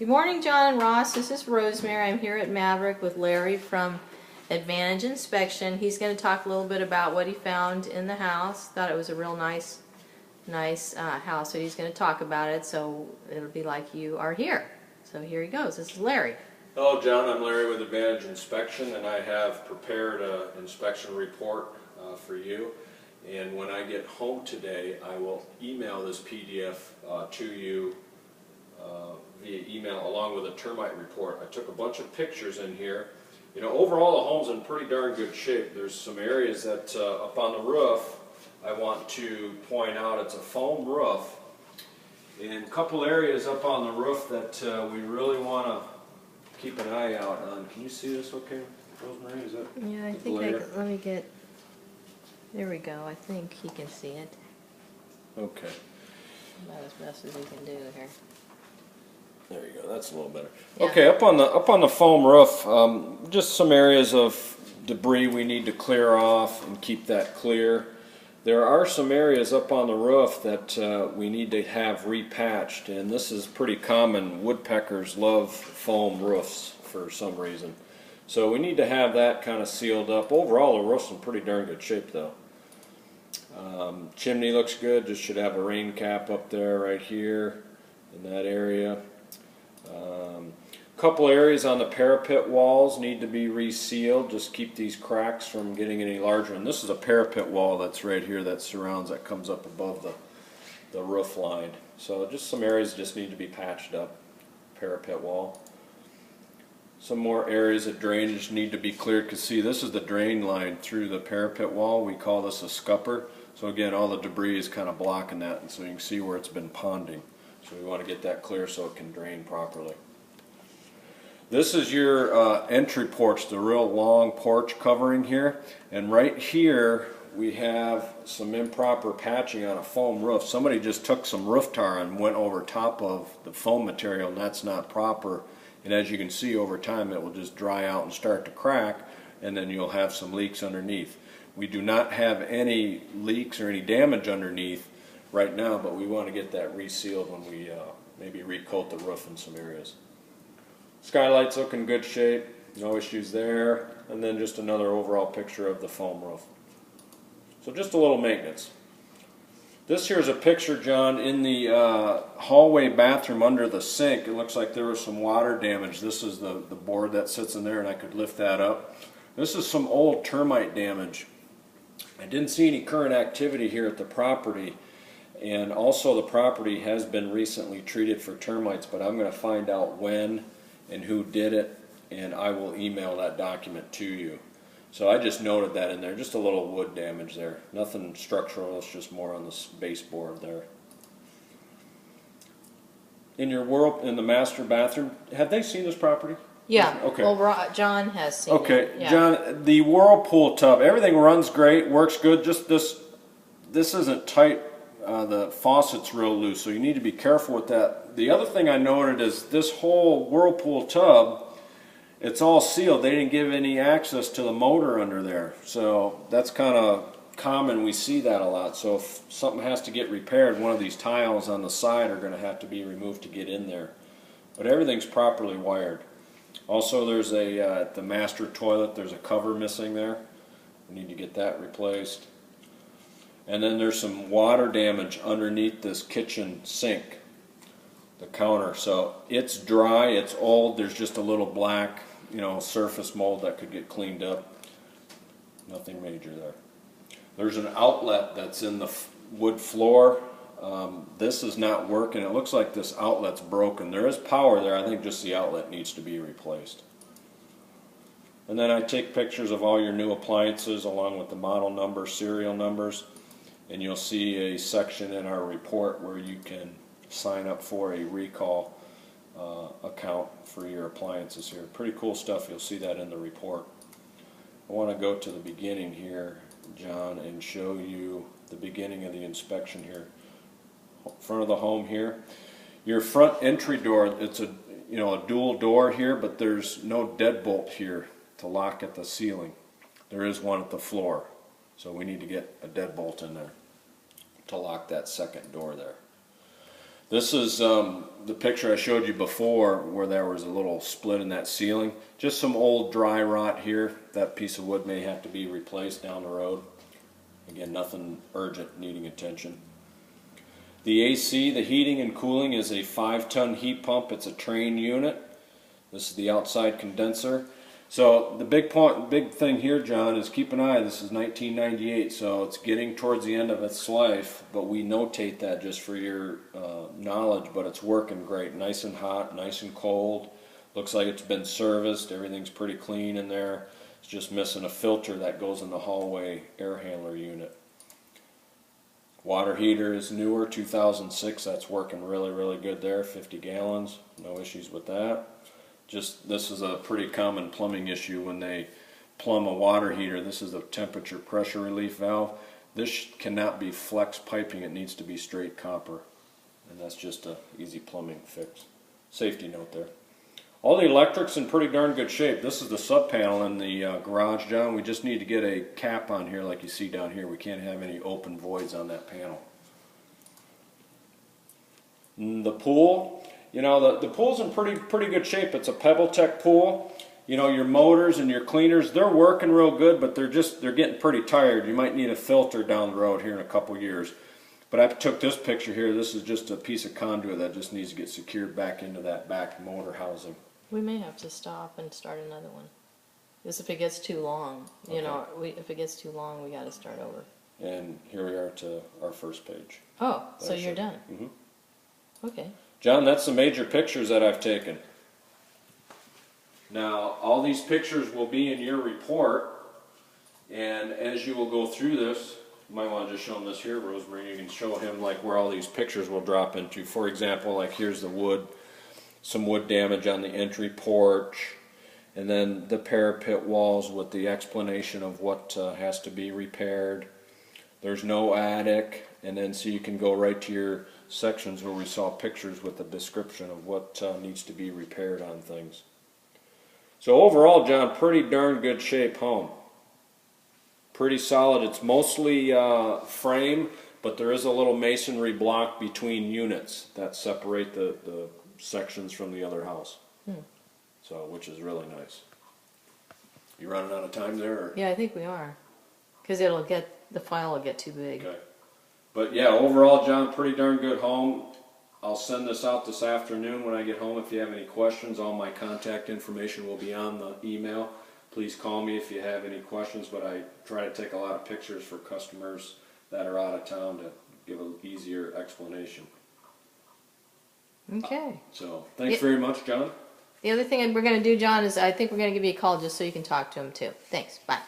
Good morning, John and Ross. This is Rosemary. I'm here at Maverick with Larry from Advantage Inspection. He's going to talk a little bit about what he found in the house. Thought it was a real nice house, so he's going to talk about it, so it'll be like you are here. So here he goes. This is Larry. Hello, John. I'm Larry with Advantage Inspection, and I have prepared an inspection report for you. And when I get home today, I will email this PDF to you via email along with a termite report. I took a bunch of pictures in here. You know, overall the home's in pretty darn good shape. There's some areas that up on the roof I want to point out. It's a foam roof, and a couple areas up on the roof that we really want to keep an eye out on. Can you see this okay, Rosemary? Is that Yeah, I think let me get, there we go. I think he can see it. Okay. About as best as we can do here. There you go. That's a little better. Yeah. Okay, up on the foam roof, just some areas of debris we need to clear off and keep that clear. There are some areas up on the roof that we need to have repatched, and this is pretty common. Woodpeckers love foam roofs for some reason. So we need to have that kind of sealed up. Overall, the roof's in pretty darn good shape though. Chimney looks good, just should have a rain cap up there right here in that area. Couple areas on the parapet walls need to be resealed, just keep these cracks from getting any larger. And this is a parapet wall that's right here that surrounds, that comes up above the roof line. So just some areas just need to be patched up, parapet wall. Some more areas of drainage need to be cleared, because see, this is the drain line through the parapet wall. We call this a scupper. So again, all the debris is kind of blocking that, and so you can see where it's been ponding. So we want to get that clear so it can drain properly. This is your entry porch, the real long porch covering here. And right here we have some improper patching on a foam roof. Somebody just took some roof tar and went over top of the foam material, and that's not proper. And as you can see, over time it will just dry out and start to crack, and then you'll have some leaks underneath. We do not have any leaks or any damage underneath right now, but we want to get that resealed when we maybe recoat the roof in some areas. Skylights look in good shape, no issues there, and then just another overall picture of the foam roof. So just a little maintenance. This here is a picture, John, in the hallway bathroom under the sink. It looks like there was some water damage. This is the board that sits in there, and I could lift that up. This is some old termite damage. I didn't see any current activity here at the property, and also the property has been recently treated for termites, but I'm going to find out when and who did it, and I will email that document to you. So I just noted that in there, just a little wood damage there. Nothing structural, it's just more on the baseboard there. In the master bathroom, have they seen this property? Yeah. Okay. Well, John has seen it. Okay, Yeah. John, the whirlpool tub, everything runs great, works good, just this isn't tight. The faucet's real loose, so you need to be careful with that. The other thing I noted is this whole whirlpool tub, it's all sealed. They didn't give any access to the motor under there, so that's kind of common. We see that a lot. So if something has to get repaired, one of these tiles on the side are going to have to be removed to get in there. But everything's properly wired. Also, there's at the master toilet, there's a cover missing there. We need to get that replaced. And then there's some water damage underneath this kitchen sink, the counter. So it's dry, it's old, there's just a little black, surface mold that could get cleaned up. Nothing major there. There's an outlet that's in the wood floor. This is not working. It looks like this outlet's broken. There is power there. I think just the outlet needs to be replaced. And then I take pictures of all your new appliances along with the model numbers, serial numbers. And you'll see a section in our report where you can sign up for a recall account for your appliances here. Pretty cool stuff. You'll see that in the report. I want to go to the beginning here, John, and show you the beginning of the inspection here. Front of the home here. Your front entry door, it's a dual door here, but there's no deadbolt here to lock at the ceiling. There is one at the floor. So we need to get a deadbolt in there to lock that second door there. This is the picture I showed you before where there was a little split in that ceiling. Just some old dry rot here. That piece of wood may have to be replaced down the road. Again, nothing urgent needing attention. The AC, the heating and cooling, is a 5-ton heat pump. It's a Train unit. This is the outside condenser. So the big thing here, John, is keep an eye. This is 1998, so it's getting towards the end of its life, but we notate that just for your knowledge, but it's working great. Nice and hot, nice and cold. Looks like it's been serviced. Everything's pretty clean in there. It's just missing a filter that goes in the hallway air handler unit. Water heater is newer, 2006. That's working really, really good there. 50 gallons. No issues with that. Just this is a pretty common plumbing issue when they plumb a water heater. This is a temperature pressure relief valve. This cannot be flex piping. It needs to be straight copper. And that's just a easy plumbing fix. Safety note there. All the electric's in pretty darn good shape. This is the sub panel in the garage, John. We just need to get a cap on here like you see down here. We can't have any open voids on that panel. The pool, you know, the pool's in pretty good shape. It's a PebbleTech pool. You know, your motors and your cleaners, they're working real good, but they're getting pretty tired. You might need a filter down the road here in a couple years. But I took this picture here. This is just a piece of conduit that just needs to get secured back into that back motor housing. We may have to stop and start another one. Because if it gets too long, you know, if it gets too long, we got to start over. And here we are to our first page. Oh, so you're done. Mm-hmm. Okay. John, that's the major pictures that I've taken. Now, all these pictures will be in your report, and as you will go through this, you might want to just show him this here, Rosemary. You can show him like where all these pictures will drop into. For example, like here's the wood, some wood damage on the entry porch, and then the parapet walls with the explanation of what has to be repaired. There's no attic, and then so you can go right to your sections where we saw pictures with the description of what needs to be repaired on things. So overall, John, pretty darn good shape home. Pretty solid. It's mostly frame, but there is a little masonry block between units that separate the sections from the other house. So, which is really nice. You running out of time there? Or? Yeah, I think we are. Because the file will get too big. Okay. But yeah, overall, John, pretty darn good home. I'll send this out this afternoon when I get home. If you have any questions, all my contact information will be on the email. Please call me if you have any questions, but I try to take a lot of pictures for customers that are out of town to give an easier explanation. Okay. So, thanks very much, John. The other thing we're going to do, John, is I think we're going to give you a call just so you can talk to him too. Thanks. Bye.